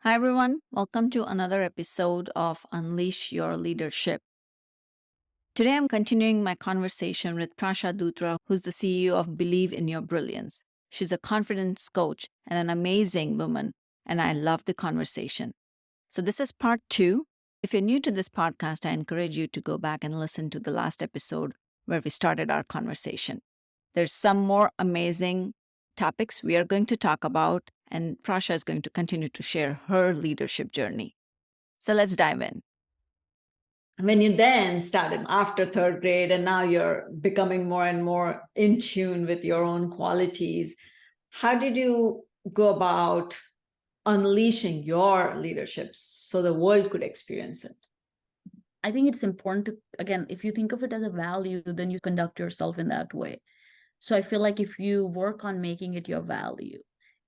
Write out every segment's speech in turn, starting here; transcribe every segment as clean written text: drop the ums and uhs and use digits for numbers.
Hi, everyone. Welcome to another episode of Unleash Your Leadership. Today, I'm continuing my conversation with Prashha Dutra, who's the CEO of Believe in Your Brilliance. She's a confidence coach and an amazing woman, and I love the conversation. So, this is part 2. If you're new to this podcast, I encourage you to go back and listen to the last episode where we started our conversation. There's some more amazing topics we are going to talk about, and Prasha is going to continue to share her leadership journey. So let's dive in. When you then started after third grade, and now you're becoming more and more in tune with your own qualities, how did you go about unleashing your leadership so the world could experience it? I think it's important to, again, if you think of it as a value, then you conduct yourself in that way. So I feel like if you work on making it your value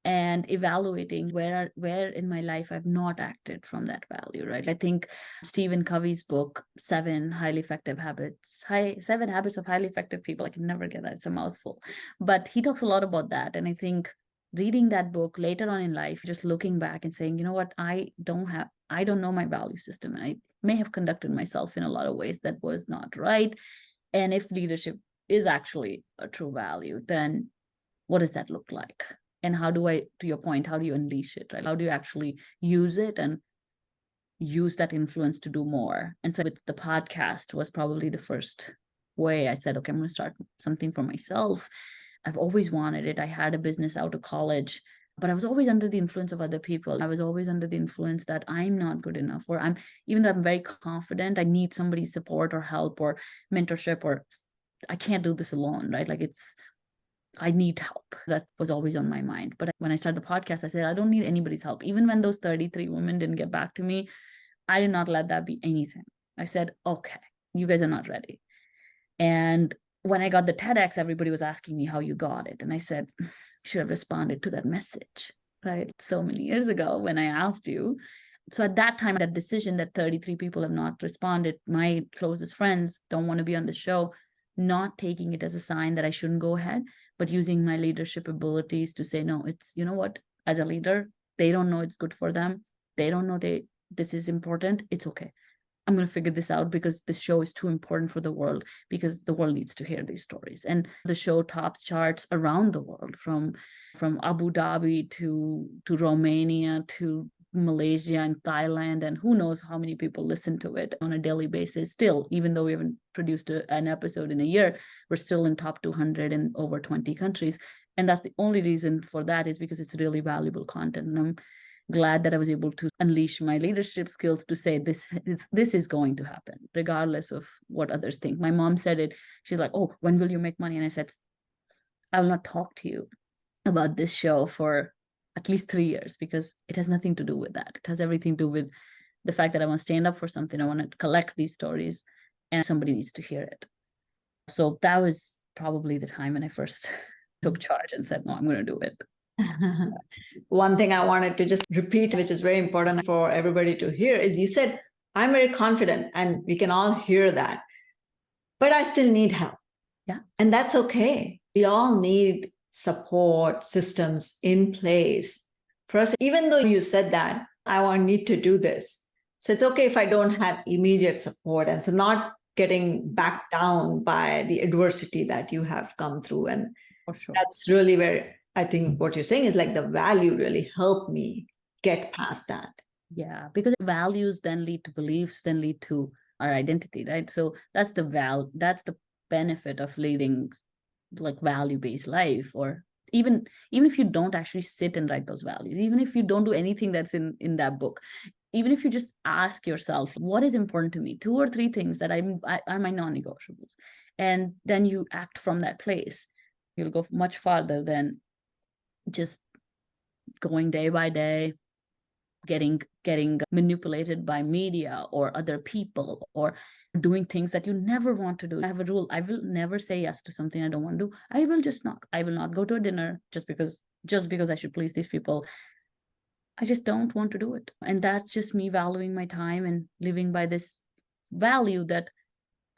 and evaluating where in my life I've not acted from that value, right? I think Stephen Covey's book, Seven Habits of Highly Effective People. I can never get that. It's a mouthful. But he talks a lot about that. And I think reading that book later on in life, just looking back and saying, you know what, I don't know my value system. I may have conducted myself in a lot of ways that was not right. And if leadership is actually a true value, then what does that look like? And how do I, to your point, how do you unleash it, right? How do you actually use it and use that influence to do more? And so with the podcast was probably the first way I said, okay, I'm going to start something for myself. I've always wanted it. I had a business out of college, but I was always under the influence of other people. I was always under the influence that I'm not good enough, or even though I'm very confident, I need somebody's support or help or mentorship, or I can't do this alone, right? I need help. That was always on my mind. But when I started the podcast, I said, I don't need anybody's help. Even when those 33 women didn't get back to me, I did not let that be anything. I said, okay, you guys are not ready. And when I got the TEDx, everybody was asking me how you got it. And I said, should have responded to that message, right? So many years ago when I asked you. So at that time, that decision that 33 people have not responded, my closest friends don't want to be on the show, not taking it as a sign that I shouldn't go ahead, but using my leadership abilities to say, no, it's, you know what, as a leader, they don't know it's good for them. They don't know this is important. It's okay. I'm going to figure this out because the show is too important for the world, because the world needs to hear these stories. And the show tops charts around the world, from Abu Dhabi to Romania to Malaysia and Thailand, and who knows how many people listen to it on a daily basis. Still, even though we haven't produced an episode in a year, we're still in top 200 in over 20 countries. And that's the only reason for that, is because it's really valuable content. And I'm glad that I was able to unleash my leadership skills to say this is going to happen regardless of what others think. My mom said it. She's like, oh, when will you make money? And I said, I will not talk to you about this show for at least 3 years, because it has nothing to do with that. It has everything to do with the fact that I want to stand up for something. I want to collect these stories, and somebody needs to hear it. So that was probably the time when I first took charge and said, no, I'm going to do it. One thing I wanted to just repeat, which is very important for everybody to hear, is you said, I'm very confident, and we can all hear that, but I still need help. Yeah. And that's okay. We all need support systems in place for us. Even though you said that, I need to do this. So it's okay if I don't have immediate support. And so not getting backed down by the adversity that you have come through. And for sure, that's really where I think what you're saying is like the value really helped me get past that. Yeah, because values then lead to beliefs, then lead to our identity, right? So that's the benefit of leading like value-based life. Or even if you don't actually sit and write those values, even if you don't do anything that's in that book, even if you just ask yourself, what is important to me, 2 or 3 things that are my non-negotiables, and then you act from that place, you'll go much farther than just going day by day, getting manipulated by media or other people, or doing things that you never want to do. I have a rule: I will never say yes to something I don't want to do. I will not go to a dinner just because I should please these people. I just don't want to do it. And that's just me valuing my time and living by this value that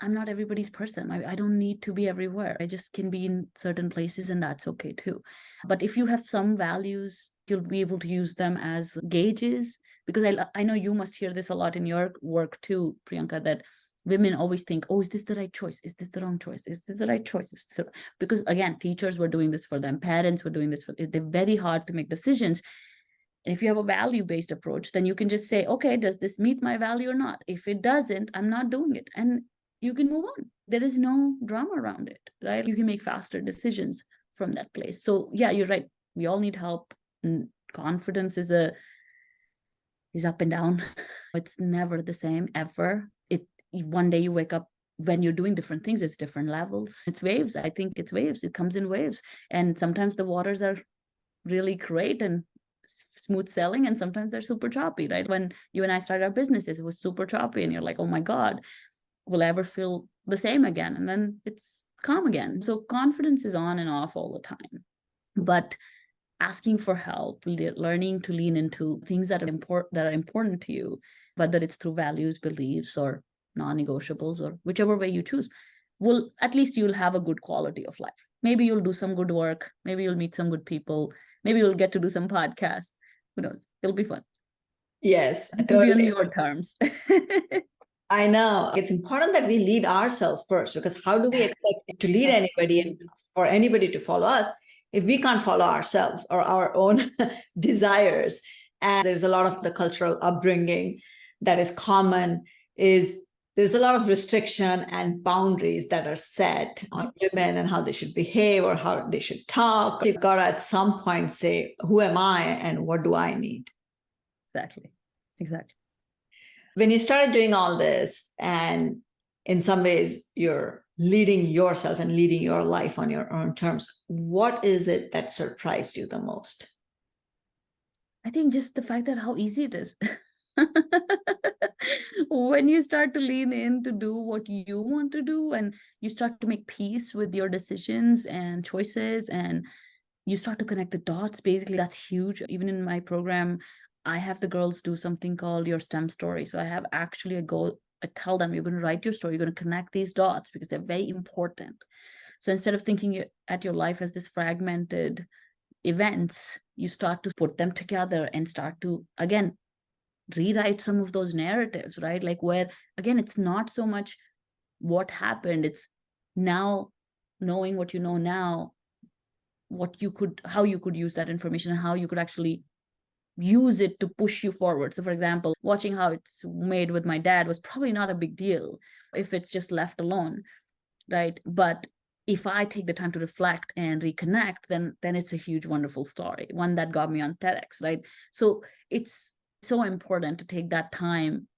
I'm not everybody's person. I don't need to be everywhere. I just can be in certain places, and that's okay too. But if you have some values, you'll be able to use them as gauges. Because I know you must hear this a lot in your work too, Priyanka, that women always think, oh, is this the right choice? Is this the wrong choice? Is this the right choice? Because again, teachers were doing this for them. Parents were doing this for, they're very hard to make decisions. And if you have a value-based approach, then you can just say, okay, does this meet my value or not? If it doesn't, I'm not doing it. And you can move on. There is no drama around it, right? You can make faster decisions from that place. So yeah, you're right. We all need help. And confidence is up and down. It's never the same ever. One day you wake up, when you're doing different things, it's different levels. It's waves. I think it's waves. It comes in waves. And sometimes the waters are really great and smooth sailing, and sometimes they're super choppy, right? When you and I started our businesses, it was super choppy, and you're like, oh my God, will I ever feel the same again? And then it's calm again. So confidence is on and off all the time. But asking for help, learning to lean into things that are important to you, whether it's through values, beliefs, or non-negotiables, or whichever way you choose, will, at least you'll have a good quality of life. Maybe you'll do some good work. Maybe you'll meet some good people. Maybe you'll get to do some podcasts. Who knows? It'll be fun. Yes, It'll be on your terms. I know. It's important that we lead ourselves first, because how do we expect to lead anybody and for anybody to follow us if we can't follow ourselves or our own desires? And there's a lot of the cultural upbringing that is common, is there's a lot of restriction and boundaries that are set on women and how they should behave or how they should talk. You've got to at some point say, who am I and what do I need? Exactly. When you started doing all this, and in some ways you're leading yourself and leading your life on your own terms, what is it that surprised you the most? I think just the fact that how easy it is. When you start to lean in to do what you want to do, and you start to make peace with your decisions and choices, and you start to connect the dots, basically, that's huge. Even in my program, I have the girls do something called your STEM story. So I have actually a goal. I tell them, you're going to write your story, you're going to connect these dots because they're very important. So instead of thinking at your life as this fragmented events, you start to put them together and start to, again, rewrite some of those narratives, right? Like, where, again, it's not so much what happened, it's now knowing what you know now, how you could use that information and how you could actually use it to push you forward. So for example, watching how it's made with my dad was probably not a big deal if it's just left alone, right? But if I take the time to reflect and reconnect, then it's a huge, wonderful story, one that got me on TEDx, right? So it's so important to take that time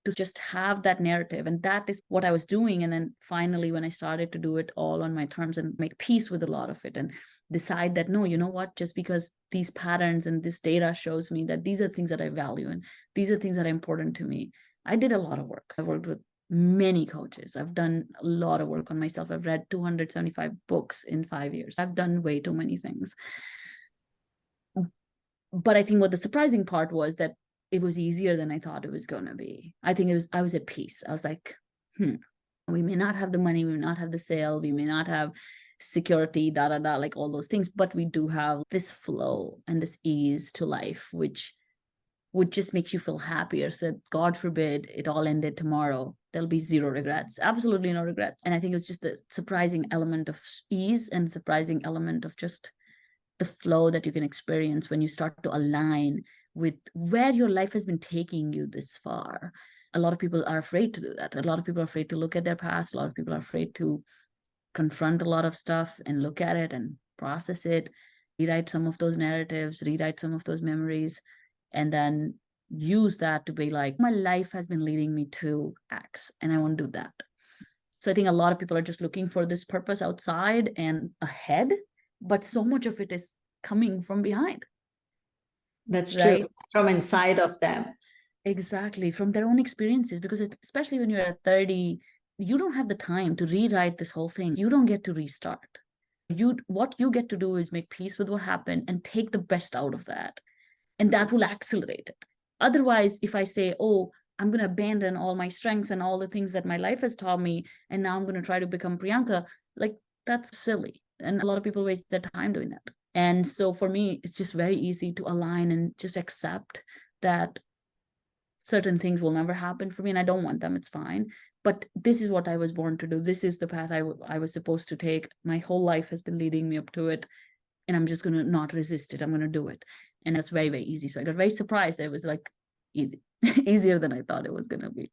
to just have that narrative. And that is what I was doing. And then finally, when I started to do it all on my terms and make peace with a lot of it and decide that, no, you know what, just because these patterns and this data shows me that these are things that I value and these are things that are important to me. I did a lot of work. I worked with many coaches. I've done a lot of work on myself. I've read 275 books in 5 years. I've done way too many things. But I think what the surprising part was that it was easier than I thought it was going to be. I think I was at peace. I was like, we may not have the money, we may not have the sale, we may not have security, like all those things, but we do have this flow and this ease to life, which would just makes you feel happier. So God forbid it all ended tomorrow, there'll be zero regrets, absolutely no regrets. And I think it's just the surprising element of ease and surprising element of just the flow that you can experience when you start to align with where your life has been taking you this far. A lot of people are afraid to do that. A lot of people are afraid to look at their past. A lot of people are afraid to confront a lot of stuff and look at it and process it, rewrite some of those narratives, rewrite some of those memories, and then use that to be like, my life has been leading me to X, and I want to do that. So I think a lot of people are just looking for this purpose outside and ahead, but so much of it is coming from behind. That's right? True. From inside of them. Exactly. From their own experiences, because especially when you're at 30, you don't have the time to rewrite this whole thing. You don't get to restart. What you get to do is make peace with what happened and take the best out of that. And that will accelerate it. Otherwise, if I say, oh, I'm going to abandon all my strengths and all the things that my life has taught me, and now I'm going to try to become Priyanka. Like, that's silly. And a lot of people waste their time doing that. And so for me, it's just very easy to align and just accept that certain things will never happen for me, and I don't want them. It's fine. But this is what I was born to do. This is the path I was supposed to take. My whole life has been leading me up to it. And I'm just going to not resist it. I'm going to do it. And that's very, very easy. So I got very surprised. It was like easy, easier than I thought it was going to be.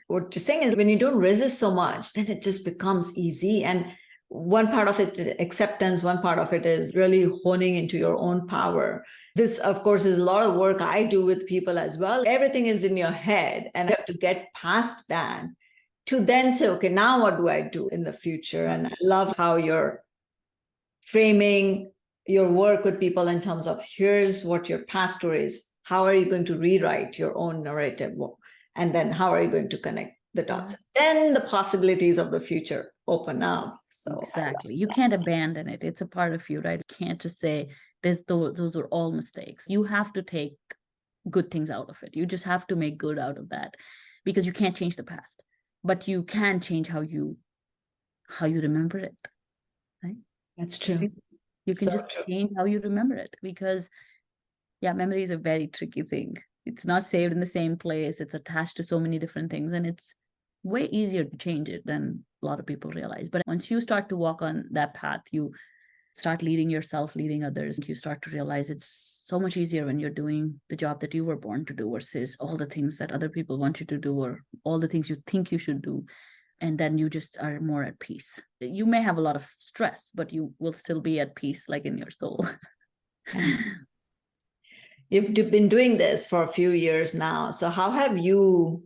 What you're saying is when you don't resist so much, then it just becomes easy. And one part of it is acceptance, one part of it is really honing into your own power. This, of course, is a lot of work I do with people as well. Everything is in your head, and you have to get past that to then say, okay, now what do I do in the future? And I love how you're framing your work with people in terms of here's what your past story is. How are you going to rewrite your own narrative? And then how are you going to connect the dots? Then the possibilities of the future open up. So exactly. You can't abandon it. It's a part of you, right? You can't just say those are all mistakes. You have to take good things out of it. You just have to make good out of that, because you can't change the past, but you can change how you remember it. Right? That's true. You can just change how you remember it, because memory is a very tricky thing. It's not saved in the same place. It's attached to so many different things, and it's way easier to change it than a lot of people realize. But once you start to walk on that path, you start leading yourself, leading others, you start to realize it's so much easier when you're doing the job that you were born to do versus all the things that other people want you to do, or all the things you think you should do. And then you just are more at peace. You may have a lot of stress, but you will still be at peace, like in your soul. You've been doing this for a few years now. So how have you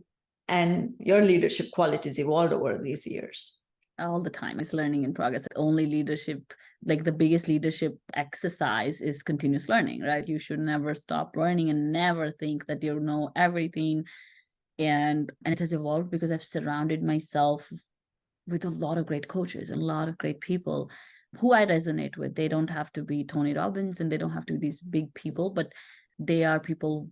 and your leadership qualities evolved over these years? All the time. It's learning in progress. Only leadership, like the biggest leadership exercise, is continuous learning, right? You should never stop learning and never think that you know everything. And it has evolved because I've surrounded myself with a lot of great coaches and a lot of great people who I resonate with. They don't have to be Tony Robbins, and they don't have to be these big people, but they are people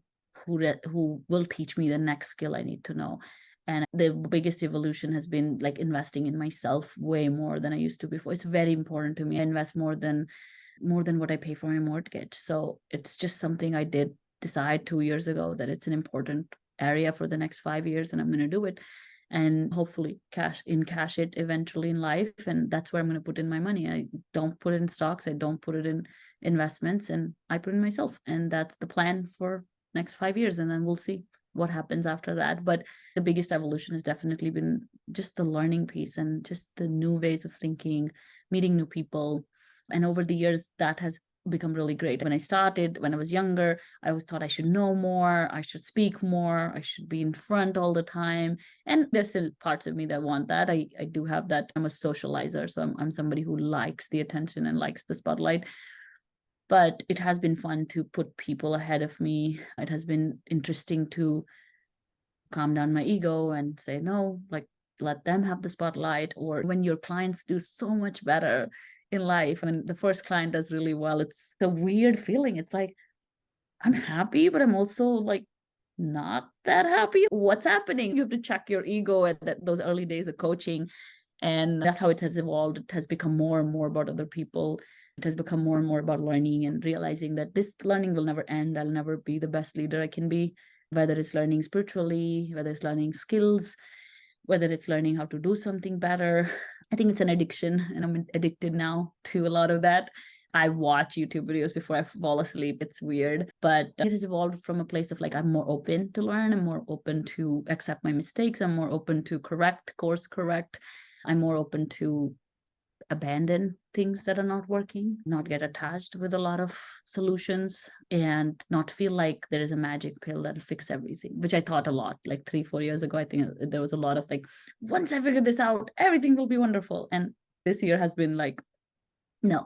who will teach me the next skill I need to know. And the biggest evolution has been like investing in myself way more than I used to before. It's very important to me. I invest more than what I pay for my mortgage. So it's just something I did decide 2 years ago that it's an important area for the next 5 years, and I'm going to do it, and hopefully cash it eventually in life. And that's where I'm going to put in my money. I don't put it in stocks. I don't put it in investments, and I put it in myself. And that's the plan for next 5 years. And then we'll see what happens after that. But the biggest evolution has definitely been just the learning piece and just the new ways of thinking, meeting new people. And over the years, that has become really great. When I was younger, I always thought I should know more, I should speak more, I should be in front all the time. And there's still parts of me that want that. I do have that. I'm a socializer, so I'm somebody who likes the attention and likes the spotlight. But it has been fun to put people ahead of me. It has been interesting to calm down my ego and say, no, like, let them have the spotlight. Or when your clients do so much better in life, when the first client does really well, it's a weird feeling. It's like, I'm happy, but I'm also like not that happy. What's happening? You have to check your ego at those early days of coaching. And that's how it has evolved. It has become more and more about other people. It has become more and more about learning and realizing that this learning will never end. I'll never be the best leader I can be, whether it's learning spiritually, whether it's learning skills, whether it's learning how to do something better. I think it's an addiction, and I'm addicted now to a lot of that. I watch YouTube videos before I fall asleep. It's weird, but it has evolved from a place of like, I'm more open to learn. I'm more open to accept my mistakes. I'm more open to course correct. I'm more open to abandon things that are not working, not get attached with a lot of solutions, and not feel like there is a magic pill that'll fix everything, which I thought a lot like 3-4 years ago. I think there was a lot of like, once I figure this out, everything will be wonderful. And this year has been like, no.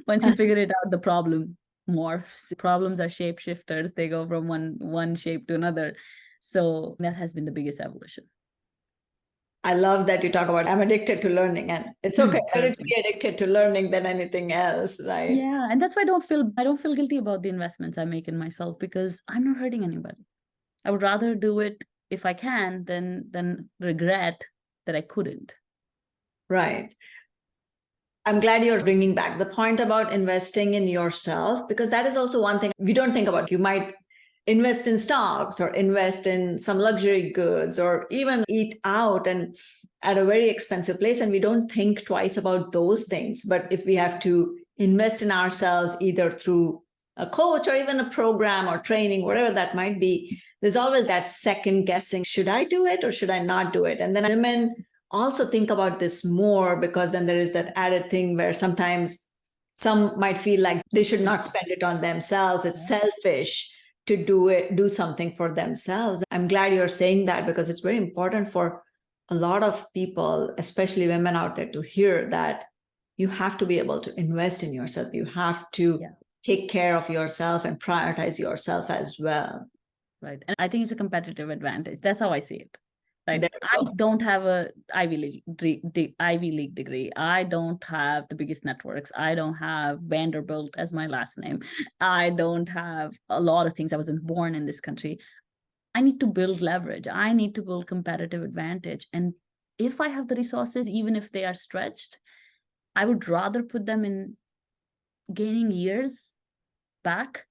Once you figure it out, the problem morphs. Problems are shapeshifters. They go from one shape to another. So that has been the biggest evolution. I love that you talk about I'm addicted to learning, and it's okay. Better to be addicted to learning than anything else, right? Yeah, and that's why I don't feel guilty about the investments I make in myself, because I'm not hurting anybody. I would rather do it if I can, then regret that I couldn't. Right. I'm glad you're bringing back the point about investing in yourself, because that is also one thing we don't think about. You might invest in stocks or invest in some luxury goods or even eat out and at a very expensive place. And we don't think twice about those things. But if we have to invest in ourselves, either through a coach or even a program or training, whatever that might be, there's always that second guessing. Should I do it or should I not do it? And then women also think about this more, because then there is that added thing where sometimes some might feel like they should not spend it on themselves. It's selfish to do something for themselves. I'm glad you're saying that, because it's very important for a lot of people, especially women out there, to hear that you have to be able to invest in yourself. You have to take care of yourself and prioritize yourself as well. Right. And I think it's a competitive advantage. That's how I see it. Right. I don't have a Ivy League degree. I don't have the biggest networks. I don't have Vanderbilt as my last name. I don't have a lot of things. I wasn't born in this country. I need to build leverage. I need to build competitive advantage. And if I have the resources, even if they are stretched, I would rather put them in gaining years back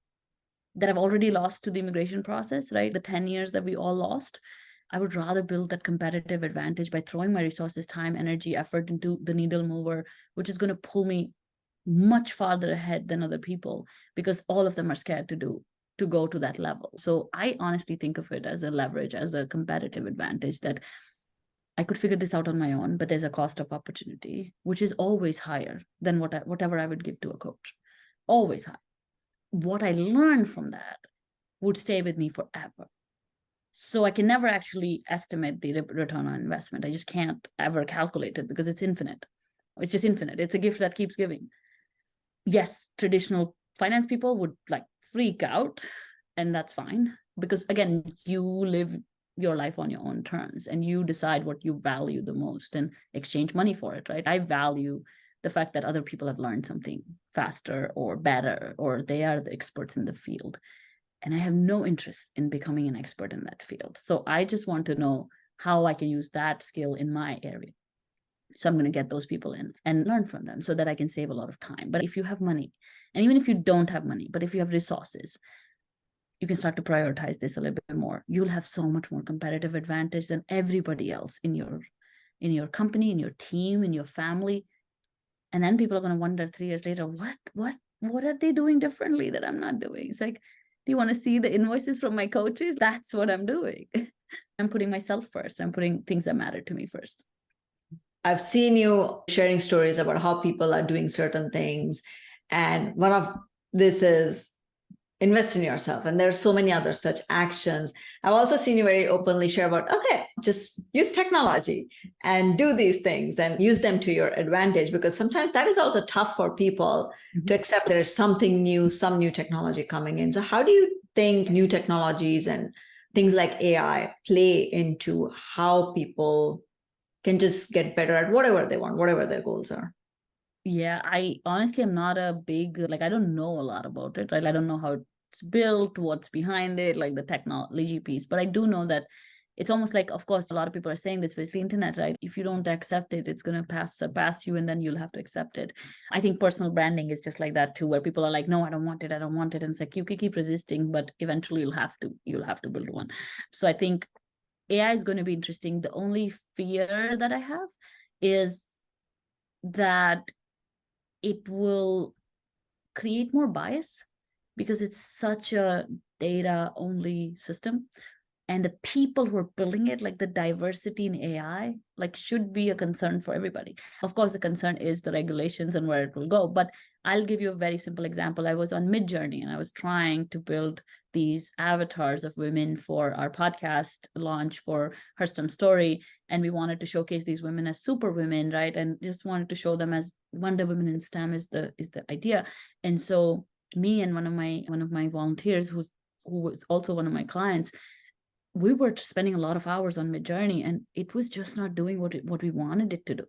that I've already lost to the immigration process, right? The 10 years that we all lost. I would rather build that competitive advantage by throwing my resources, time, energy, effort into the needle mover, which is going to pull me much farther ahead than other people, because all of them are scared to go to that level. So I honestly think of it as a leverage, as a competitive advantage, that I could figure this out on my own, but there's a cost of opportunity, which is always higher than whatever I would give to a coach. Always high. What I learned from that would stay with me forever. So I can never actually estimate the return on investment. I just can't ever calculate it, because it's infinite. It's just infinite. It's a gift that keeps giving. Yes, traditional finance people would like freak out, and that's fine, because again, you live your life on your own terms and you decide what you value the most and exchange money for it, right? I value the fact that other people have learned something faster or better, or they are the experts in the field. And I have no interest in becoming an expert in that field. So I just want to know how I can use that skill in my area. So I'm going to get those people in and learn from them so that I can save a lot of time. But if you have money, and even if you don't have money, but if you have resources, you can start to prioritize this a little bit more. You'll have so much more competitive advantage than everybody else in your company, in your team, in your family. And then people are going to wonder 3 years later, what are they doing differently that I'm not doing? It's like, do you want to see the invoices from my coaches? That's what I'm doing. I'm putting myself first. I'm putting things that matter to me first. I've seen you sharing stories about how people are doing certain things. And one of this is invest in yourself. And there's so many other such actions. I've also seen you very openly share about, okay, just use technology and do these things and use them to your advantage, because sometimes that is also tough for people to accept there's something new, some new technology coming in. So how do you think new technologies and things like AI play into how people can just get better at whatever they want, whatever their goals are? Yeah, I honestly am not a big, like, I don't know a lot about it, right? I don't know how it's built, what's behind it, like the technology piece. But I do know that it's almost like, of course, a lot of people are saying this, but it's the internet, right? If you don't accept it, it's going to surpass you, and then you'll have to accept it. I think personal branding is just like that too, where people are like, no, I don't want it. I don't want it. And it's like, you can keep resisting, but eventually you'll have to build one. So I think AI is going to be interesting. The only fear that I have is that it will create more bias, because it's such a data only system, and the people who are building it, like the diversity in AI, like should be a concern for everybody. Of course, the concern is the regulations and where it will go. But I'll give you a very simple example. I was on Midjourney and I was trying to build these avatars of women for our podcast launch for Her STEM Story. And we wanted to showcase these women as super women, right? And just wanted to show them as Wonder Women in STEM is the idea. And so me and one of my volunteers, who was also one of my clients, we were spending a lot of hours on Midjourney, and it was just not doing what we wanted it to do.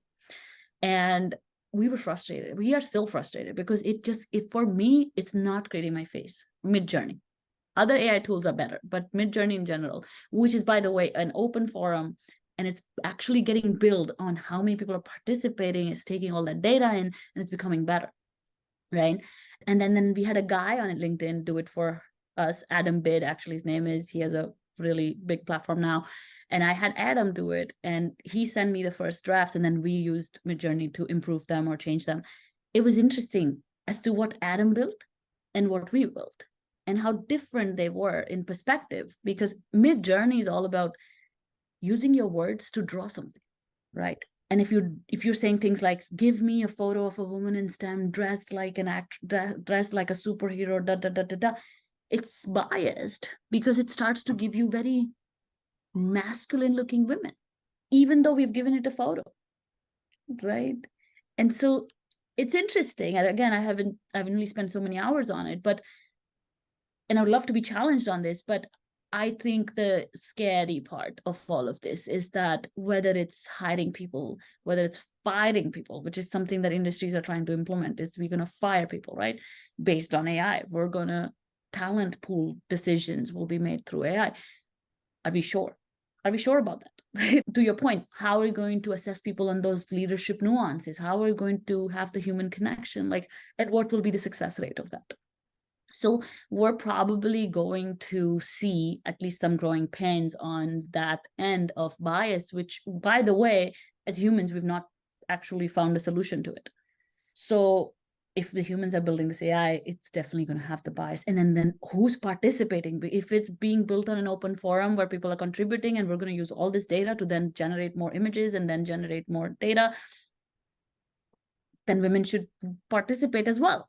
And we were frustrated. We are still frustrated, because it for me, it's not creating my face, Midjourney. Other AI tools are better, but Midjourney in general, which is, by the way, an open forum, and it's actually getting built on how many people are participating, it's taking all that data in, and it's becoming better, right? And then we had a guy on LinkedIn do it for us, Adam Bid, actually his name is, he has a really big platform now. And I had Adam do it, and he sent me the first drafts, and then we used Midjourney to improve them or change them. It was interesting as to what Adam built and what we built, and how different they were in perspective, because Midjourney is all about using your words to draw something, right? And if you're saying things like, give me a photo of a woman in STEM dressed like an dressed like a superhero, da da da da da, it's biased because it starts to give you very masculine looking women, even though we've given it a photo, right? And so it's interesting. And again, I haven't really spent so many hours on it, but, and I would love to be challenged on this, but I think the scary part of all of this is that whether it's hiring people, whether it's firing people, which is something that industries are trying to implement, is we're going to fire people, right? Based on AI. We're going to, talent pool decisions will be made through AI. Are we sure? Are we sure about that? To your point, how are we going to assess people on those leadership nuances? How are we going to have the human connection? Like, and what will be the success rate of that? So we're probably going to see at least some growing pains on that end of bias, which, by the way, as humans, we've not actually found a solution to it. So if the humans are building this AI, it's definitely going to have the bias. And then who's participating? If it's being built on an open forum where people are contributing, and we're going to use all this data to then generate more images and then generate more data, then women should participate as well,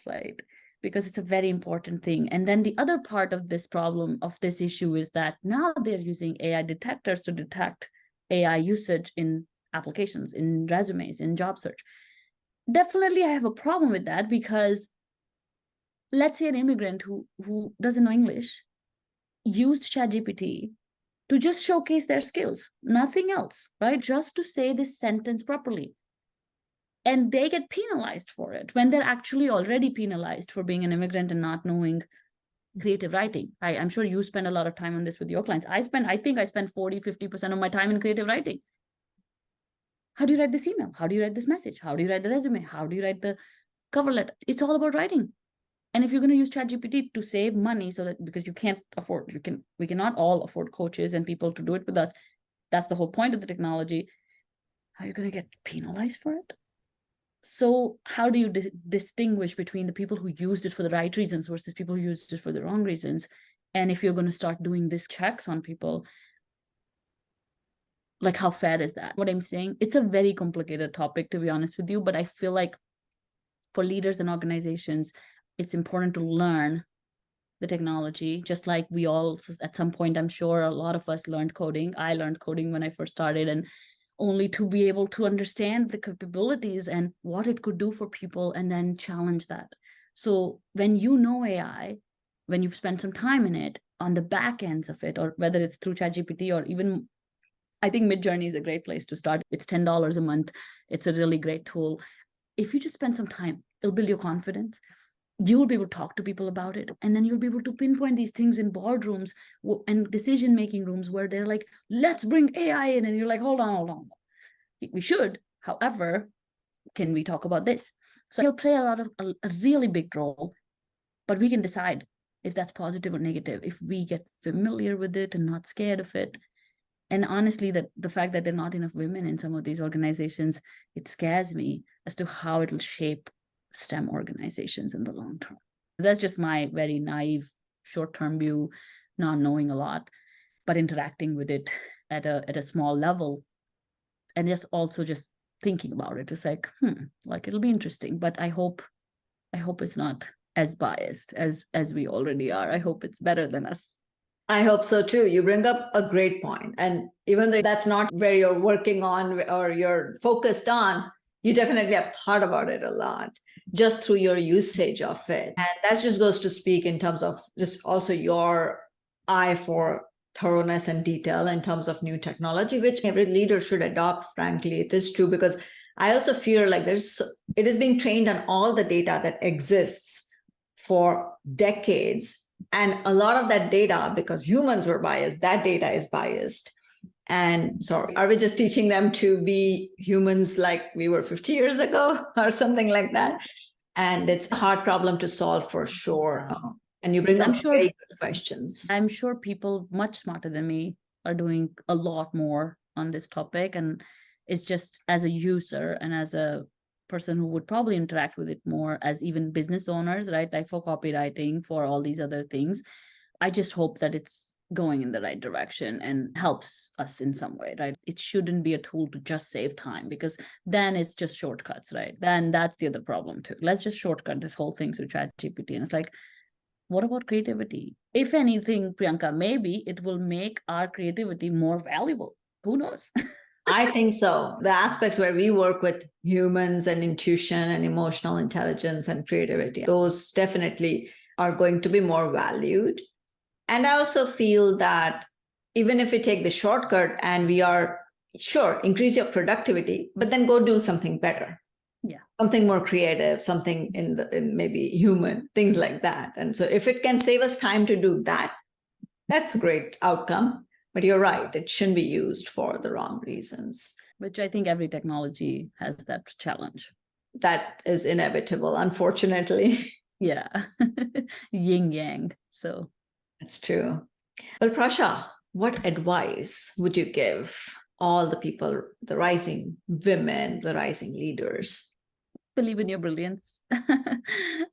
right? Because it's a very important thing. And then the other part of this problem, of this issue, is that now they're using AI detectors to detect AI usage in applications, in resumes, in job search. Definitely, I have a problem with that, because let's say an immigrant who doesn't know English used ChatGPT to just showcase their skills, nothing else, right? Just to say this sentence properly. And they get penalized for it when they're actually already penalized for being an immigrant and not knowing creative writing. I'm sure you spend a lot of time on this with your clients. I think I spend 40-50% of my time in creative writing. How do you write this email? How do you write this message? How do you write the resume? How do you write the cover letter? It's all about writing. And if you're going to use ChatGPT to save money, so that, because you can't afford, we cannot all afford coaches and people to do it with us. That's the whole point of the technology. How are you going to get penalized for it? So how do you distinguish between the people who used it for the right reasons versus people who used it for the wrong reasons? And if you're going to start doing these checks on people, like, how fair is that? What I'm saying, it's a very complicated topic, to be honest with you, but I feel like for leaders and organizations, it's important to learn the technology, just like we all, at some point, I'm sure a lot of us learned coding. I learned coding when I first started, and only to be able to understand the capabilities and what it could do for people, and then challenge that. So when you know AI, when you've spent some time in it, on the back ends of it, or whether it's through ChatGPT, or even, I think Midjourney is a great place to start. It's $10 a month. It's a really great tool. If you just spend some time, it'll build your confidence. You'll be able to talk to people about it. And then you'll be able to pinpoint these things in boardrooms and decision-making rooms where they're like, let's bring AI in. And you're like, hold on. We should. However, can we talk about this? So it'll play a really big role, but we can decide if that's positive or negative, if we get familiar with it and not scared of it. And honestly, the fact that there are not enough women in some of these organizations, it scares me as to how it'll shape STEM organizations in the long term. That's just my very naive short-term view, not knowing a lot, but interacting with it at a small level, and just thinking about it. It's like it'll be interesting, but I hope it's not as biased as we already are. I hope it's better than us. I hope so too. You bring up a great point. And even though that's not where you're working on or you're focused on, you definitely have thought about it a lot just through your usage of it. And that just goes to speak in terms of just also your eye for thoroughness and detail in terms of new technology, which every leader should adopt, frankly. It is true, because I also feel like it is being trained on all the data that exists for decades. And a lot of that data, because humans were biased, that data is biased. And so are we just teaching them to be humans like we were 50 years ago or something like that? And it's a hard problem to solve for sure. And you bring up very good questions. I'm sure people much smarter than me are doing a lot more on this topic. And it's just as a user and as a person who would probably interact with it more as even business owners, right? Like for copywriting, for all these other things. I just hope that it's going in the right direction and helps us in some way, right? It shouldn't be a tool to just save time, because then it's just shortcuts, right? Then that's the other problem too. Let's just shortcut this whole thing through ChatGPT. And it's like, what about creativity? If anything, Priyanka, maybe it will make our creativity more valuable. Who knows? I think so. The aspects where we work with humans and intuition and emotional intelligence and creativity, those definitely are going to be more valued. And I also feel that even if we take the shortcut and we are sure, increase your productivity, but then go do something better. Yeah. Something more creative, something in maybe human, things like that. And so if it can save us time to do that, that's a great outcome. But you're right, it shouldn't be used for the wrong reasons. Which I think every technology has that challenge. That is inevitable, unfortunately. Yeah. Yin yang. So that's true. Well, Prasha, what advice would you give all the people, the rising women, the rising leaders? Believe in your brilliance.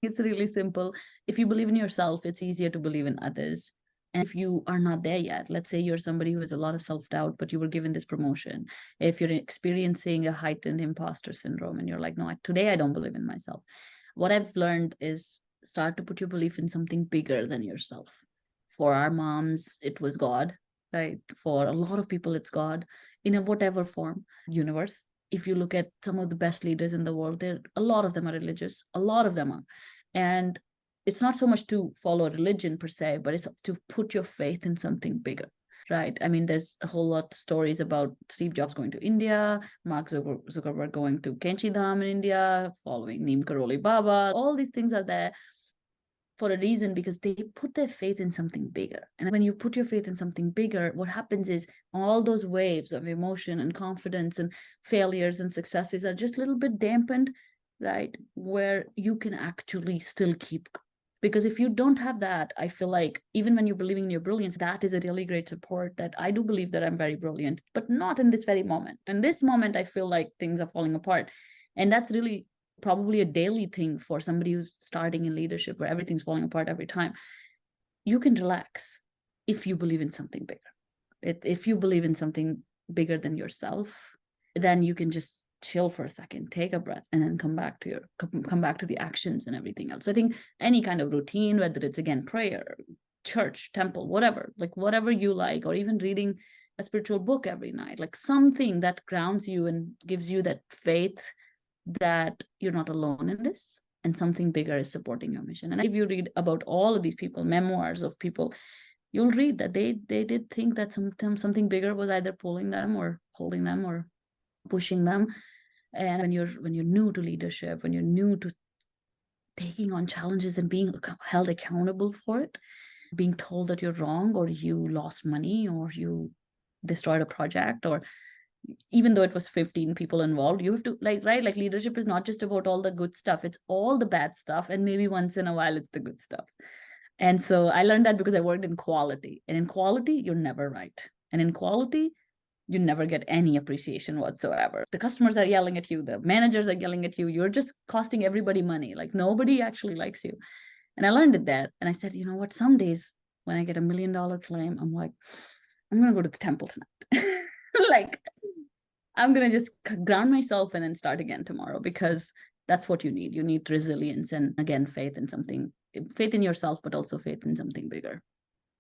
It's really simple. If you believe in yourself, it's easier to believe in others. And if you are not there yet, let's say you're somebody who has a lot of self-doubt, but you were given this promotion. If you're experiencing a heightened imposter syndrome and you're like, no, today I don't believe in myself. What I've learned is start to put your belief in something bigger than yourself. For our moms, it was God, right? For a lot of people, it's God in a whatever form, universe. If you look at some of the best leaders in the world, a lot of them are religious. A lot of them are. And it's not so much to follow religion per se, but it's to put your faith in something bigger, right? I mean, there's a whole lot of stories about Steve Jobs going to India, Mark Zuckerberg going to Kenchi Dham in India, following Neem Karoli Baba. All these things are there for a reason, because they put their faith in something bigger. And when you put your faith in something bigger, what happens is all those waves of emotion and confidence and failures and successes are just a little bit dampened, right? Where you can actually still keep. Because if you don't have that, I feel like even when you're believing in your brilliance, that is a really great support, that I do believe that I'm very brilliant, but not in this very moment. In this moment, I feel like things are falling apart. And that's really probably a daily thing for somebody who's starting in leadership, where everything's falling apart every time. You can relax if you believe in something bigger. If you believe in something bigger than yourself, then you can just chill for a second, take a breath, and then come back to the actions and everything else. So I think any kind of routine, whether it's again prayer, church, temple, whatever, like whatever you like, or even reading a spiritual book every night, like something that grounds you and gives you that faith that you're not alone in this, and something bigger is supporting your mission. And if you read about all of these people, memoirs of people, you'll read that they did think that something bigger was either pulling them or holding them or pushing them. And when you're new to leadership, when you're new to taking on challenges and being held accountable for it, being told that you're wrong, or you lost money, or you destroyed a project, or even though it was 15 people involved, you have to like leadership is not just about all the good stuff, it's all the bad stuff, and maybe once in a while it's the good stuff. And so I learned that because I worked in quality, and in quality you're never right, and in quality you never get any appreciation whatsoever. The customers are yelling at you, the managers are yelling at you, you're just costing everybody money, like nobody actually likes you. And I learned that, and I said, you know what, some days when I get $1 million claim, I'm like, I'm gonna go to the temple tonight. Like, I'm going to just ground myself and then start again tomorrow, because that's what you need. You need resilience and, again, faith in yourself, but also faith in something bigger.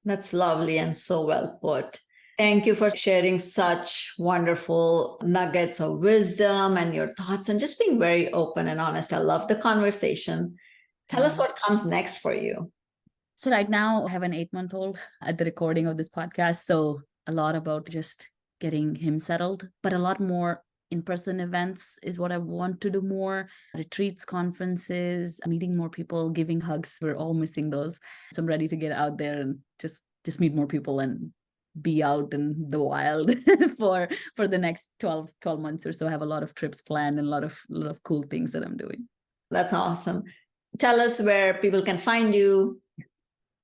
That's lovely and so well put. Thank you for sharing such wonderful nuggets of wisdom and your thoughts, and just being very open and honest. I love the conversation. Tell us what comes next for you. So right now I have an 8-month-old at the recording of this podcast. So a lot about just getting him settled, but a lot more in-person events is what I want to do more. Retreats, conferences, meeting more people, giving hugs. We're all missing those. So I'm ready to get out there and just meet more people and be out in the wild for the next 12 months or so. I have a lot of trips planned and a lot of cool things that I'm doing. That's awesome. Tell us where people can find you.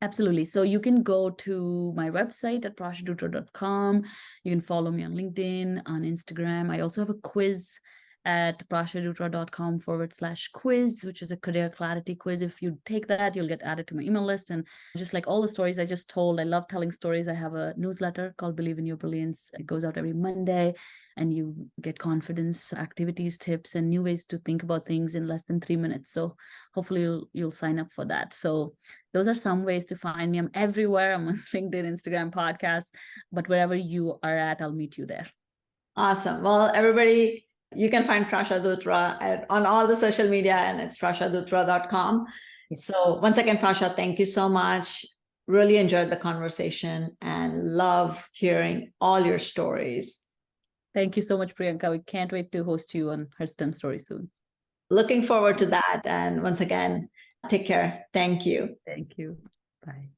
Absolutely. So you can go to my website at prashadutra.com. You can follow me on LinkedIn, on Instagram. I also have a quiz at prashadutra.com/quiz, which is a career clarity quiz. If you take that, you'll get added to my email list. And just like all the stories I just told, I love telling stories. I have a newsletter called Believe in Your Brilliance. It goes out every Monday, and you get confidence, activities, tips, and new ways to think about things in less than 3 minutes. So hopefully you'll sign up for that. So those are some ways to find me. I'm everywhere. I'm on LinkedIn, Instagram, podcasts, but wherever you are at, I'll meet you there. Awesome. Well, everybody, you can find Prasha Dutra on all the social media, and it's prashadutra.com. So once again, Prasha, thank you so much. Really enjoyed the conversation and love hearing all your stories. Thank you so much, Priyanka. We can't wait to host you on her STEM story soon. Looking forward to that. And once again, take care. Thank you. Thank you. Bye.